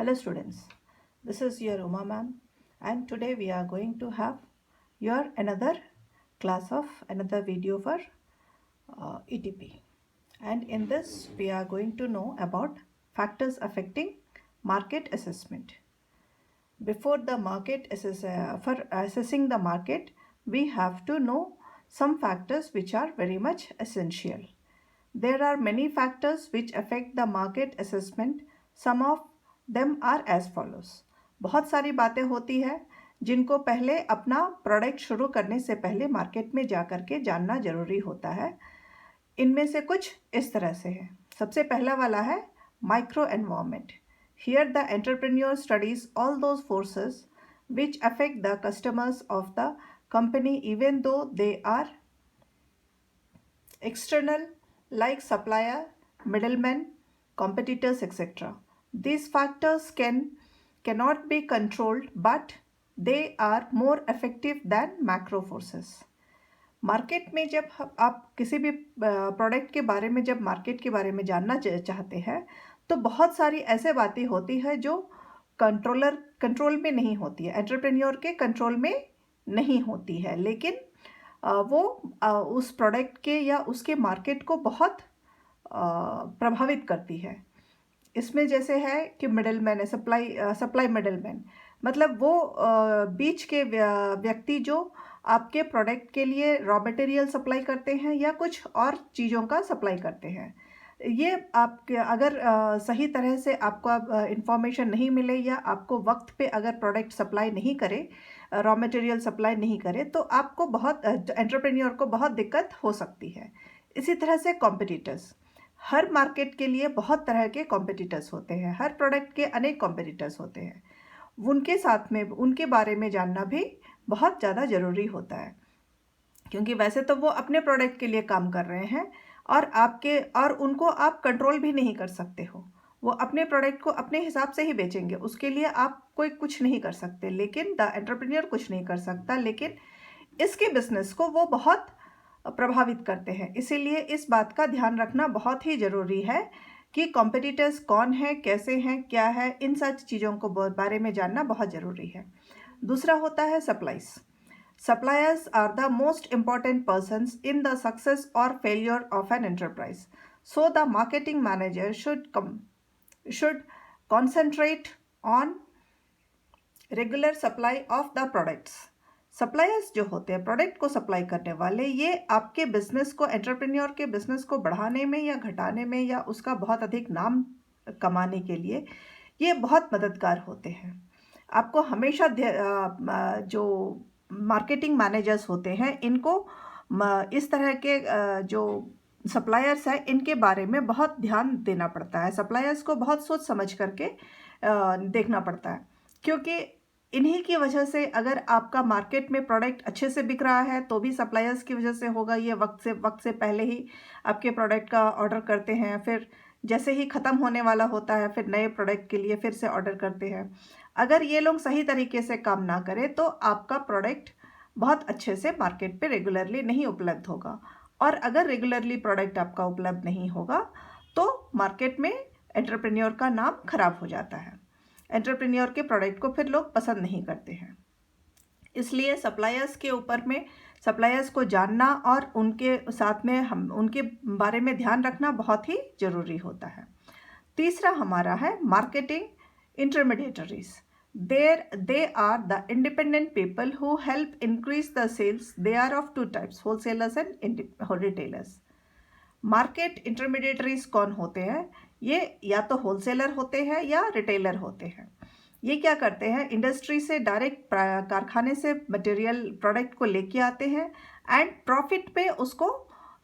Hello students, this is your Uma ma'am and today we are going to have your another class of another video for ETP, and in this we are going to know about factors affecting market assessment. Before the for assessing the market, we have to know some factors which are very much essential. There are many factors which affect the market assessment. Some of them are as follows. बहुत सारी बातें होती है जिनको पहले अपना product शुरू करने से पहले मार्केट में जा कर के जानना जरूरी होता है. इनमें से कुछ इस तरह से है. सबसे पहला वाला है micro environment. Here the entrepreneur studies all those forces which affect the customers of the company even though they are external, like supplier, middlemen, competitors, etc. These factors cannot be controlled, but they are more effective than macro forces. Market में जब आप किसी भी product के बारे में जब market के बारे में जानना चाहते हैं तो बहुत सारी ऐसे बातें होती है जो कंट्रोल में नहीं होती है, एंटरप्रेन्योर के कंट्रोल में नहीं होती है, लेकिन वो उस प्रोडक्ट के या उसके मार्केट को बहुत प्रभावित करती है. इसमें जैसे है कि मिडलमैन है, सप्लाई मिडलमैन, मतलब वो बीच के व्यक्ति जो आपके प्रोडक्ट के लिए रॉ मटेरियल सप्लाई करते हैं या कुछ और चीज़ों का सप्लाई करते हैं. ये आपके अगर सही तरह से आपको इंफॉर्मेशन नहीं मिले या आपको वक्त पे अगर प्रोडक्ट सप्लाई नहीं करे, रॉ मटेरियल सप्लाई नहीं करे, तो आपको बहुत एंटरप्रेन्योर को बहुत दिक्कत हो सकती है. इसी तरह से कॉम्पिटिटर्स. हर मार्केट के लिए बहुत तरह के कॉम्पिटिटर्स होते हैं. हर प्रोडक्ट के अनेक कॉम्पिटिटर्स होते हैं. उनके साथ में उनके बारे में जानना भी बहुत ज़्यादा ज़रूरी होता है, क्योंकि वैसे तो वो अपने प्रोडक्ट के लिए काम कर रहे हैं और उनको आप कंट्रोल भी नहीं कर सकते हो. वो अपने प्रोडक्ट को अपने हिसाब से ही बेचेंगे, उसके लिए आप कोई कुछ नहीं कर सकते, लेकिन द एंटरप्रेन्योर कुछ नहीं कर सकता, लेकिन इसके बिजनेस को वो बहुत प्रभावित करते हैं. इसीलिए इस बात का ध्यान रखना बहुत ही ज़रूरी है कि कॉम्पिटिटर्स कौन है, कैसे हैं, क्या है, इन सब चीज़ों को बारे में जानना बहुत ज़रूरी है. दूसरा होता है supplies. Suppliers are the most important persons in the success or failure of an enterprise. So the marketing manager should concentrate on regular supply of the products. Suppliers जो होते हैं, प्रोडक्ट को सप्लाई करने वाले, ये आपके बिजनेस को, entrepreneur के बिजनेस को बढ़ाने में या घटाने में या उसका बहुत अधिक नाम कमाने के लिए ये बहुत मददगार होते हैं. आपको हमेशा जो मार्केटिंग मैनेजर्स होते हैं, इनको इस तरह के जो सप्लायर्स हैं इनके बारे में बहुत ध्यान देना पड़ता है. सप्लायर्स को बहुत सोच समझ करके देखना पड़ता है, क्योंकि इन्हीं की वजह से अगर आपका मार्केट में प्रोडक्ट अच्छे से बिक रहा है तो भी सप्लायर्स की वजह से होगा. ये वक्त से पहले ही आपके प्रोडक्ट का ऑर्डर करते हैं, फिर जैसे ही ख़त्म होने वाला होता है फिर नए प्रोडक्ट के लिए फिर से ऑर्डर करते हैं. अगर ये लोग सही तरीके से काम ना करें तो आपका प्रोडक्ट बहुत अच्छे से मार्केट पे रेगुलरली नहीं उपलब्ध होगा, और अगर रेगुलरली प्रोडक्ट आपका उपलब्ध नहीं होगा तो मार्केट में एंटरप्रेन्योर का नाम खराब हो जाता है. एंटरप्रेन्योर के प्रोडक्ट को फिर लोग पसंद नहीं करते हैं. इसलिए सप्लायर्स को जानना और उनके साथ में हम उनके बारे में ध्यान रखना बहुत ही ज़रूरी होता है. तीसरा हमारा है marketing intermediaries. They are the independent people who help increase the sales. They are of two types, wholesalers and retailers. Market intermediaries कौन होते हैं? ये या तो होलसेलर होते हैं या रिटेलर होते हैं. ये क्या करते हैं? इंडस्ट्री से डायरेक्ट कारखाने से मटेरियल प्रोडक्ट को लेके आते हैं एंड प्रॉफिट पे उसको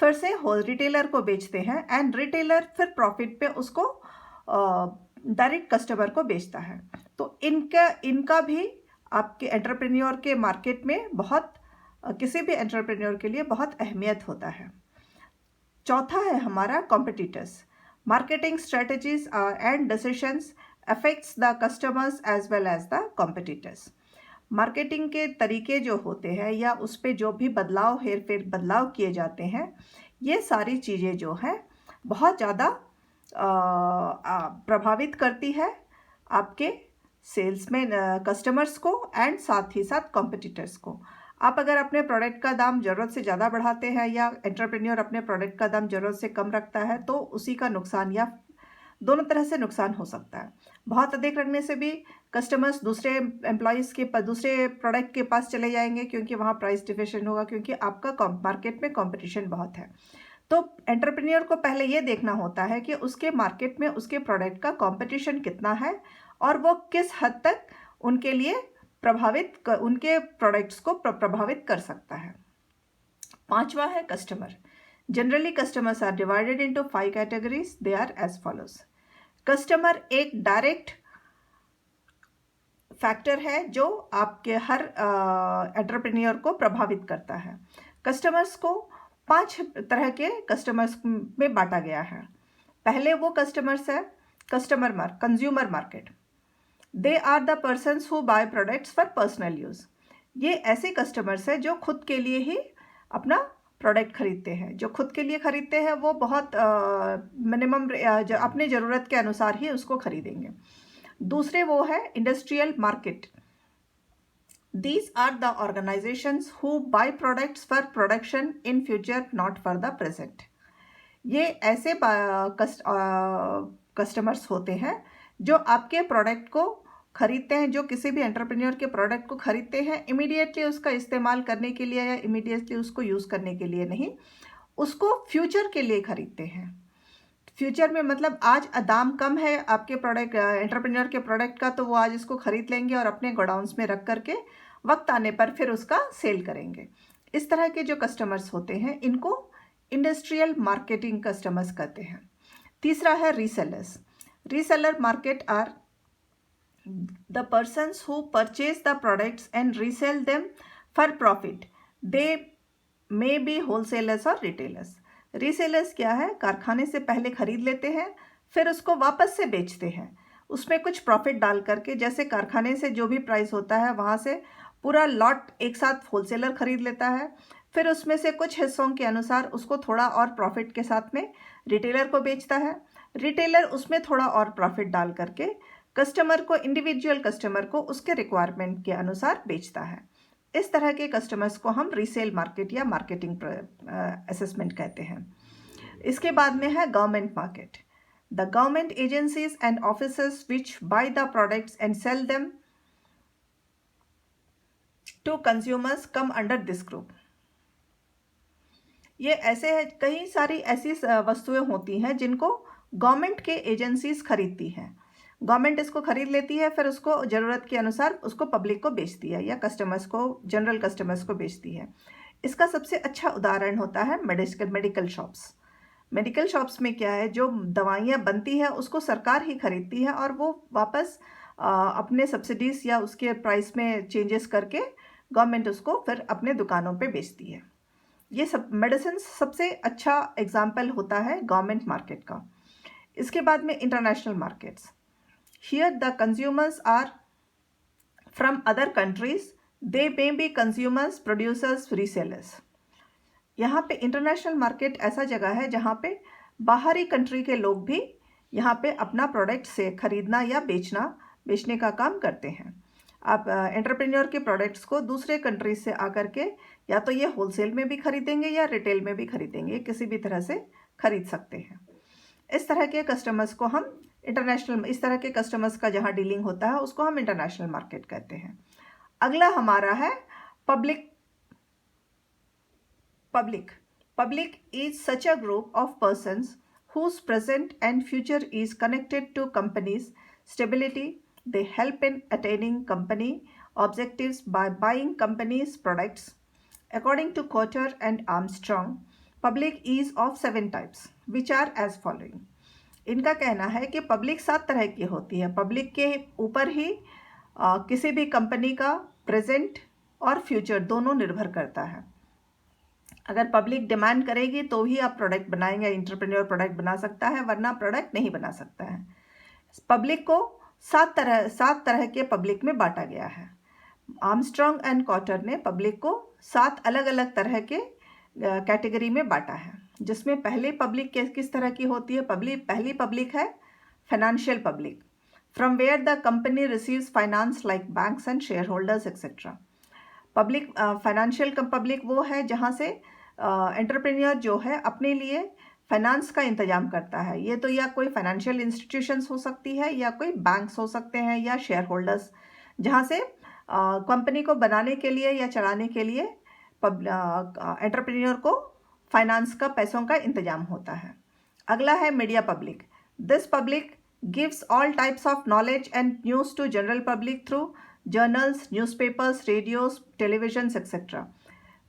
फिर से रिटेलर को बेचते हैं, एंड रिटेलर फिर प्रॉफिट पे उसको डायरेक्ट कस्टमर को बेचता है. तो इनका भी आपके एंटरप्रेन्योर के मार्केट में बहुत, किसी भी एंटरप्रेन्योर के लिए बहुत अहमियत होता है. चौथा है हमारा competitors. Marketing strategies and decisions affects the customers as well as the competitors. Marketing के तरीके जो होते हैं या उस पर जो भी हेरफेर बदलाव किए जाते हैं, ये सारी चीज़ें जो हैं बहुत ज़्यादा प्रभावित करती है आपके सेल्स में कस्टमर्स को एंड साथ ही साथ कॉम्पिटिटर्स को। आप अगर अपने प्रोडक्ट का दाम ज़रूरत से ज़्यादा बढ़ाते हैं या एंटरप्रेन्योर अपने प्रोडक्ट का दाम ज़रूरत से कम रखता है तो उसी का नुकसान या दोनों तरह से नुकसान हो सकता है। बहुत अधिक रखने से भी कस्टमर्स दूसरे एम्प्लॉयज़ के दूसरे प्रोडक्ट के पास चले जाएंगे क्योंकि वहाँ प्राइस डिफेशन होगा, क्योंकि आपका मार्केट में कंपटीशन बहुत है। तो एंटरप्रेन्योर को पहले ये देखना होता है कि उसके मार्केट में उसके प्रोडक्ट का कंपटीशन कितना है और वो किस हद तक उनके लिए उनके प्रोडक्ट्स को प्रभावित कर सकता है। पांचवा है customer. Generally customers are divided into 5 categories. They are as follows. Customer एक डायरेक्ट फैक्टर है जो आपके हर एंटरप्रेन्योर को प्रभावित करता है। कस्टमर्स को 5 तरह के कस्टमर्स में बांटा गया है। पहले वो कस्टमर्स है consumer market. They are the persons who buy products for personal use. ये ऐसे कस्टमर्स हैं जो खुद के लिए ही अपना प्रोडक्ट खरीदते हैं। जो खुद के लिए खरीदते हैं वो बहुत मिनिमम अपने ज़रूरत के अनुसार ही उसको खरीदेंगे। दूसरे वो है industrial market. These are the organizations who buy products for production in future, not for the present. ये ऐसे कस्टमर्स होते हैं जो आपके प्रोडक्ट को खरीदते हैं, जो किसी भी एंटरप्रेन्योर के प्रोडक्ट को खरीदते हैं इमीडिएटली उसका इस्तेमाल करने के लिए या इमीडिएटली उसको यूज़ करने के लिए नहीं, उसको फ्यूचर के लिए खरीदते हैं। फ्यूचर में मतलब आज दाम कम है आपके प्रोडक्ट एंटरप्रेन्योर के प्रोडक्ट का, तो वो आज इसको खरीद लेंगे और अपने गोडाउन्स में रख करके वक्त आने पर फिर उसका सेल करेंगे। इस तरह के जो कस्टमर्स होते हैं इनको इंडस्ट्रियल मार्केटिंग कस्टमर्स कहते हैं। तीसरा है resellers. Reseller market are the persons who purchase the products and resell them for profit. They may be wholesalers और रिटेलर्स। रीसेलर्स क्या है? कारखाने से पहले खरीद लेते हैं फिर उसको वापस से बेचते हैं, उसमें कुछ प्रॉफिट डाल करके। जैसे कारखाने से जो भी प्राइस होता है वहाँ से पूरा लॉट एक साथ होलसेलर खरीद लेता है, फिर उसमें से कुछ हिस्सों के अनुसार उसको थोड़ा और प्रॉफिट के साथ में रिटेलर को बेचता है। रिटेलर उसमें थोड़ा और प्रॉफिट डाल करके कस्टमर को, इंडिविजुअल कस्टमर को उसके रिक्वायरमेंट के अनुसार बेचता है। इस तरह के कस्टमर्स को हम रीसेल मार्केट या मार्केटिंग असेसमेंट कहते हैं। इसके बाद में है government market. The government agencies and officers which buy the products and sell them to consumers come under this group. ये ऐसे है, कई सारी ऐसी वस्तुएं होती हैं जिनको गवर्नमेंट के एजेंसीज खरीदती हैं। गवर्नमेंट इसको खरीद लेती है फिर उसको ज़रूरत के अनुसार उसको पब्लिक को बेचती है या कस्टमर्स को, जनरल कस्टमर्स को बेचती है। इसका सबसे अच्छा उदाहरण होता है मेडिकल शॉप्स। मेडिकल शॉप्स में क्या है, जो दवाइयाँ बनती है उसको सरकार ही खरीदती है और वो वापस अपने सब्सिडीज़ या उसके प्राइस में चेंजेस करके गवर्नमेंट उसको फिर अपने दुकानों पे बेचती है। ये सब मेडिसिन सबसे अच्छा एग्जाम्पल होता है गवर्नमेंट मार्केट का। इसके बाद में international markets. Here the consumers are from other countries. They may be consumers, producers, resellers. यहाँ पे इंटरनेशनल मार्केट ऐसा जगह है जहाँ पे बाहरी कंट्री के लोग भी यहाँ पे अपना प्रोडक्ट से खरीदना या बेचने का काम करते हैं। आप एंटरप्रेन्योर के प्रोडक्ट्स को दूसरे कंट्रीज से आकर के या तो ये होलसेल में भी खरीदेंगे या रिटेल में भी खरीदेंगे, किसी भी तरह से खरीद सकते हैं। इस तरह के कस्टमर्स को हम इस तरह के कस्टमर्स का जहाँ डीलिंग होता है उसको हम इंटरनेशनल मार्केट कहते हैं। अगला हमारा है public. Public is such a group of persons whose present and future is connected to companies' stability. They help in attaining company objectives by buying companies' products. According to Cotter and Armstrong, public is of 7 types, which are as following. इनका कहना है कि public 7 तरह की होती है। Public के ऊपर ही किसी भी कंपनी का प्रेजेंट और फ्यूचर दोनों निर्भर करता है। अगर पब्लिक डिमांड करेगी तो ही आप प्रोडक्ट बनाएंगे, एंटरप्रेन्योर प्रोडक्ट बना सकता है, वरना प्रोडक्ट नहीं बना सकता है। पब्लिक को 7 तरह के पब्लिक में बांटा गया है। आर्मस्ट्रॉन्ग एंड कॉटर ने पब्लिक को 7 अलग अलग तरह के कैटेगरी में बांटा है, जिसमें पहले पब्लिक किस तरह की होती है। पहली पब्लिक है financial public. from where the company receives finance like banks and shareholders etc. Public financial public वो है जहाँ से एंटरप्रेन्योर जो है अपने लिए फाइनेंस का इंतजाम करता है। ये तो या कोई फाइनेंशियल इंस्टीट्यूशंस हो सकती है या कोई बैंक्स हो सकते हैं या शेयर होल्डर्स, जहाँ से कंपनी को बनाने के लिए या चलाने के लिए एंटरप्रेन्योर को फाइनेंस का पैसों का इंतजाम होता है। अगला है media public. This public gives all types of knowledge and news to general public through journals, newspapers, radios, televisions etcetera.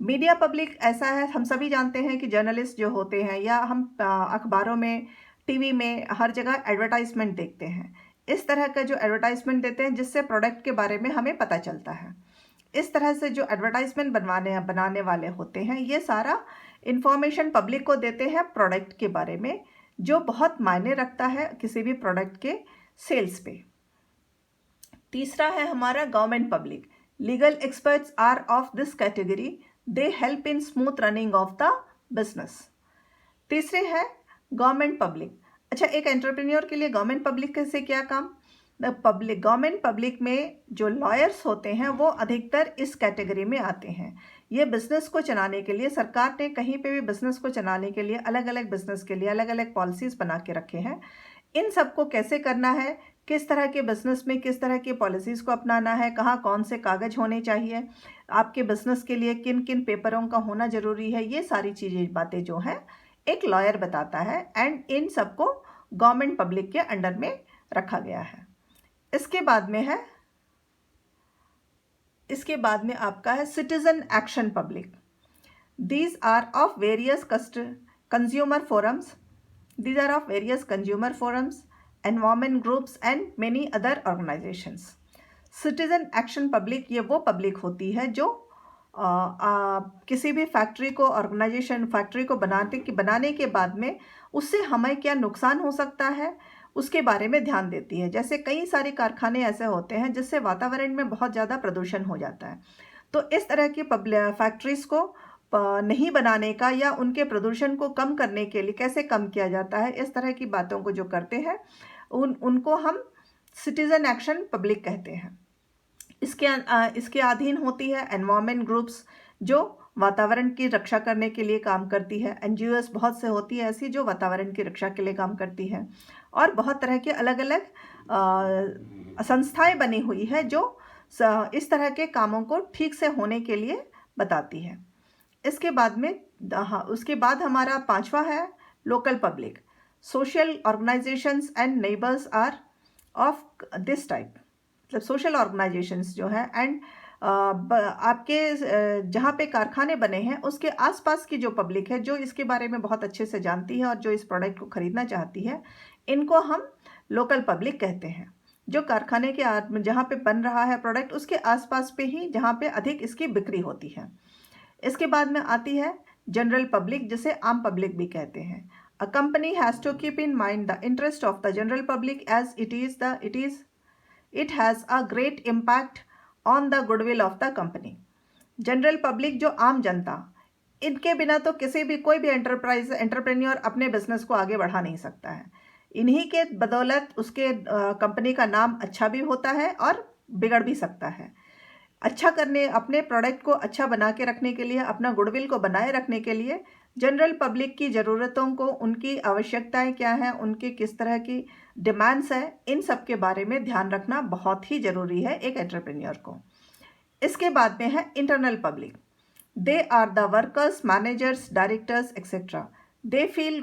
Media public ऐसा है, हम सभी जानते हैं कि जर्नलिस्ट जो होते हैं या हम अखबारों में, टीवी में, हर जगह एडवर्टाइजमेंट देखते हैं। इस तरह का जो एडवर्टाइजमेंट देते हैं जिससे प्रोडक्ट के बारे में हमें पता चलता है। इस तरह से जो एडवर्टाइजमेंट बनाने वाले होते हैं ये सारा इंफॉर्मेशन पब्लिक को देते हैं प्रोडक्ट के बारे में, जो बहुत मायने रखता है किसी भी प्रोडक्ट के सेल्स पे। तीसरा है हमारा government public. Legal experts are of this category, they help in smooth running of the business. तीसरे है गवर्नमेंट पब्लिक। अच्छा, एक एंटरप्रेन्योर के लिए गवर्नमेंट पब्लिक से क्या काम? गवर्नमेंट पब्लिक में जो लॉयर्स होते हैं वो अधिकतर इस कैटेगरी में आते हैं। ये बिजनेस को चलाने के लिए, सरकार ने कहीं पे भी बिजनेस को चलाने के लिए अलग अलग बिजनेस के लिए अलग अलग पॉलिसीज़ बना के रखे हैं। इन सबको कैसे करना है, किस तरह के बिजनेस में किस तरह की पॉलिसीज़ को अपनाना है, कहाँ कौन से कागज़ होने चाहिए, आपके बिजनेस के लिए किन किन पेपरों का होना ज़रूरी है, ये सारी चीज़ें बातें जो हैं एक लॉयर बताता है। एंड इन सबको गवर्नमेंट पब्लिक के अंडर में रखा गया है। इसके बाद में आपका है citizen action public. These are of various consumer forums, environment groups and many other organisations. Citizen action public ये वो पब्लिक होती है जो किसी भी फैक्ट्री को बनाने के बाद में उससे हमें क्या नुकसान हो सकता है उसके बारे में ध्यान देती है। जैसे कई सारे कारखाने ऐसे होते हैं जिससे वातावरण में बहुत ज़्यादा प्रदूषण हो जाता है, तो इस तरह की फैक्ट्रीज़ को नहीं बनाने का या उनके प्रदूषण को कम करने के लिए कैसे कम किया जाता है, इस तरह की बातों को जो करते हैं उनको हम सिटीज़न एक्शन पब्लिक कहते हैं। इसके अधीन होती है एनवायरमेंट ग्रुप्स जो वातावरण की रक्षा करने के लिए काम करती है। NGOs बहुत से होती है ऐसी जो वातावरण की रक्षा के लिए काम करती है, और बहुत तरह के अलग अलग संस्थाएं बनी हुई है जो इस तरह के कामों को ठीक से होने के लिए बताती है। उसके बाद हमारा पांचवा है local public. Social organisations and neighbours are of this type. मतलब सोशल ऑर्गेनाइजेशंस जो है एंड आपके जहाँ पे कारखाने बने हैं उसके आसपास की जो पब्लिक है जो इसके बारे में बहुत अच्छे से जानती है और जो इस प्रोडक्ट को खरीदना चाहती है, इनको हम लोकल पब्लिक कहते हैं। जो कारखाने के जहाँ पे बन रहा है प्रोडक्ट उसके आसपास पे ही जहाँ पे अधिक इसकी बिक्री होती है। इसके बाद में आती है जनरल पब्लिक, जिसे आम पब्लिक भी कहते हैं। A company has to keep in mind the interest of the general public as it has a great impact on the goodwill of the company. General public जो आम जनता, इनके बिना तो कोई भी एंटरप्रेन्योर अपने बिजनेस को आगे बढ़ा नहीं सकता है। इन्हीं के बदौलत उसके कंपनी का नाम अच्छा भी होता है और बिगड़ भी सकता है। अपने प्रोडक्ट को अच्छा बना के रखने के लिए, अपना गुडविल को बनाए रखने के लिए जनरल पब्लिक की ज़रूरतों को, उनकी आवश्यकताएं क्या हैं, उनके किस तरह की डिमांड्स हैं, इन सब के बारे में ध्यान रखना बहुत ही ज़रूरी है एक एंटरप्रेन्योर को। इसके बाद में है internal public. They are the workers, managers, directors etcetera. They feel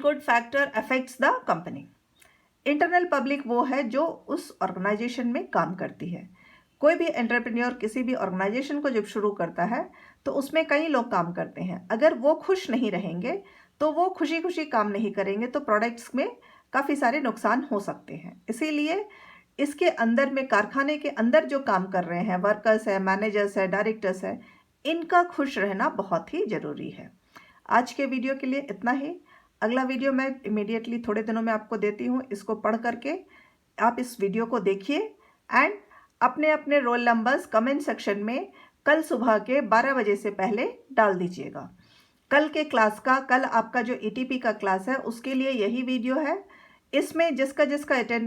good factor affects the company. Internal public वो है जो उस ऑर्गेनाइजेशन में काम करती है। कोई भी एंटरप्रेन्योर किसी भी ऑर्गेनाइजेशन को जब शुरू करता है तो उसमें कई लोग काम करते हैं। अगर वो खुश नहीं रहेंगे तो वो खुशी खुशी काम नहीं करेंगे, तो प्रोडक्ट्स में काफ़ी सारे नुकसान हो सकते हैं। इसीलिए इसके अंदर में, कारखाने के अंदर जो काम कर रहे हैं, वर्कर्स है, मैनेजर्स है, डायरेक्टर्स है, इनका खुश रहना बहुत ही ज़रूरी है। आज के वीडियो के लिए इतना ही। अगला वीडियो मैं इमीडिएटली थोड़े दिनों में आपको देती हूँ। इसको पढ़ करके आप इस वीडियो को देखिए एंड अपने अपने रोल नंबर्स कमेंट सेक्शन में कल सुबह के 12 बजे से पहले डाल दीजिएगा। कल आपका जो ETP का क्लास है उसके लिए यही वीडियो है। इसमें जिसका जिसका अटेंडेंस